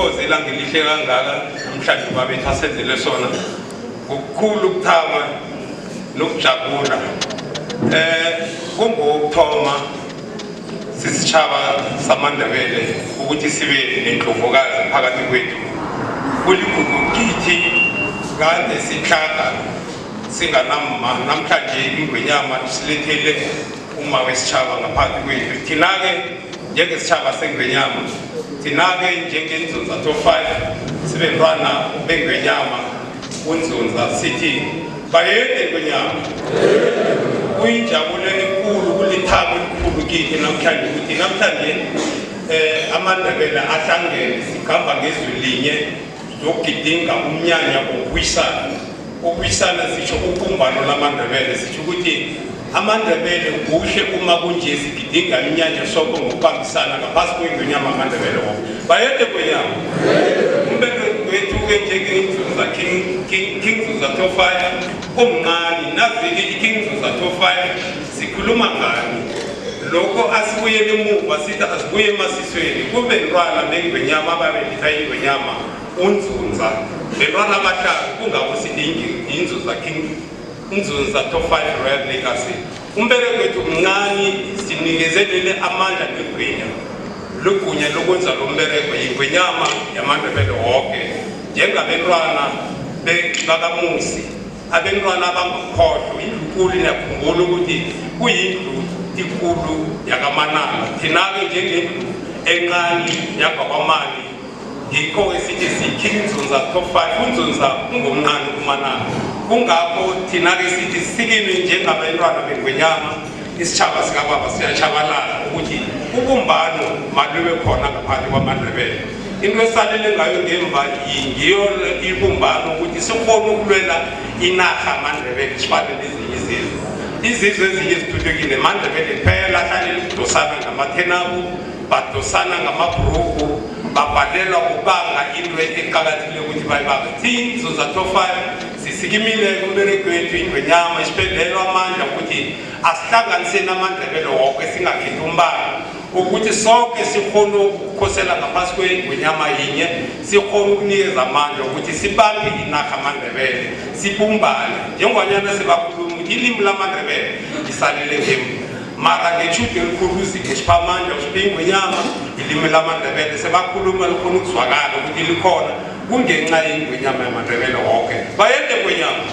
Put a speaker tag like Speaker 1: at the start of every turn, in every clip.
Speaker 1: sithokoze ilanga elihle kangaka namhlanje babethu asenzele sona ngokukhulu ukuthaba nokujabula. Kungokuthoma sisitshaba samaNdebele ukuthi sibe nendlovukazi phakathi kwethu. Kuligugu kithi kade sihlaga singanamma, namhlanje iNgwenyama silethele uma wesitshaba ngaphansi kwethu. Thina-ke njengesitshaba seNgwenyama, thina-ke njengeNdzundza Top 5 sibe ntwana beNgwenyama uNdzundza sithi bayede Ngwenyama. Kuyinjabulo enkulu, kulithabo elikhulu kithi namhlanje ukuthi namhlanje amaNdebele ahlangene sigamba ngezwi linye lokugidinga umnyanya wokubuyisana. Ukubuyisana sisho ubumbano lamaNdebele, sisho ukuthi amaNdebele kuhle uma kunje sigidinga iminyanya sonke ngokubambisana ngaphansi kweNgwenyama amaNdebele wonke. Bayede Ngwenyama. Umbeke wethu-ke njengeNdzundza King Dzundza Top 5 omncane, nazi-ke iKing Dzundza Top 5 sikhuluma ngani. Lokho asibuyele emuva sithi asibuye emasisweni, kube ntwana beNgwenyama ababelitha iNgwenyama uNdzundza, bentwana abahlanu kungabo sithi iNdzundza Top 5 Royal Legacy. Umbeke wethu mncane sinikezelele amandla kweGwinya, lugunya lokwenza lo mbereko yiNgwenyama yamaNdebele wonke, njengabentwana bakamusi, abentwana abangakhohlwa indlu niyakhumbula ukuthi kuyindlu ikulu yakaManala. Thina-ke njengendlu encane yakakwamani, yikho esithi siKing Dzundza Top 5, uNdzundza ungomncane kuManala. Kungakho thina-ke sithi sikini njengabantwana beNgwenyama, isitshaba sikababa siyatshabalala ukuthi ubumbano malube khona ngaphansi kwamaNdebele. Into esalele ngayo ngemva ngiyo ibumbano ukuthi sikhona ukulwela inarha amaNdebele sifane nezinye izizwe ezinye ezithuthukile. amaNdebele phela ahlale ukudosana ngamathenabu, badosana ngamabhurugu, babhalelwa ukubanga into eqakathekile ukuthi bayibange. Dzundza Top 5 sisikimile kumbereko wethu iNgwenyama, isiphelelwa amandla ukuthi asihlanganiseni amaNdebele wonke singakhethi umbala, ukuthi sonke sikhona ukukhosela ngaphansi kweNgwenyama yinye, sikhona ukunikeza amandla ukuthi sibambe inarha amaNdebele, sibumbane. Njengonyana sibakhuluma ukuthi ilimi lamaNdebele lisalele ngemva, mara ngethuthi elikhulu zike sipha amandla usiphe iNgwenyama ilimi lamaNdebele sebakhuluma likhona ukuzwakala ukuthi likhona kungenxa yeNgwenyama yamaNdebele wonke. Bayede Ngwenyama.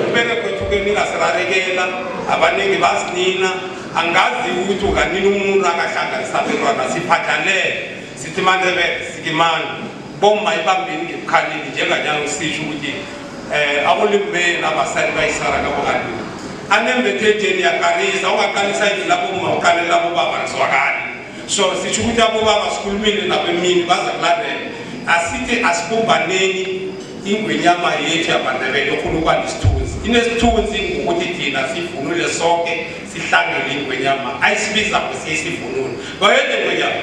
Speaker 1: Umbeke kwethu-ke ningasirarekela, abaningi basinina, angazi ukuthi ukanini umuntu akahlanganisa abentwana siphathalele sithi maNdebele sikimani bomma ibambeni ngebukhalini njenganyana usisho ukuthi abolimi benu abasali bayisara kabokani anembethejeni yakarisa ungakalisa labo uqale labo baba nizwakali. So sisho ukuthi abo baba sikhulumile nabemini baza kulandela, asithi asibumbaneni iNgwenyama yethu yamaNdebele khona ukuba nesithunzi. Inesithunzi ngokuthi thina sivunule sonke sihlangene iNgwenyama ayisibiza kusiyisivunule. Bayede Ngwenyama.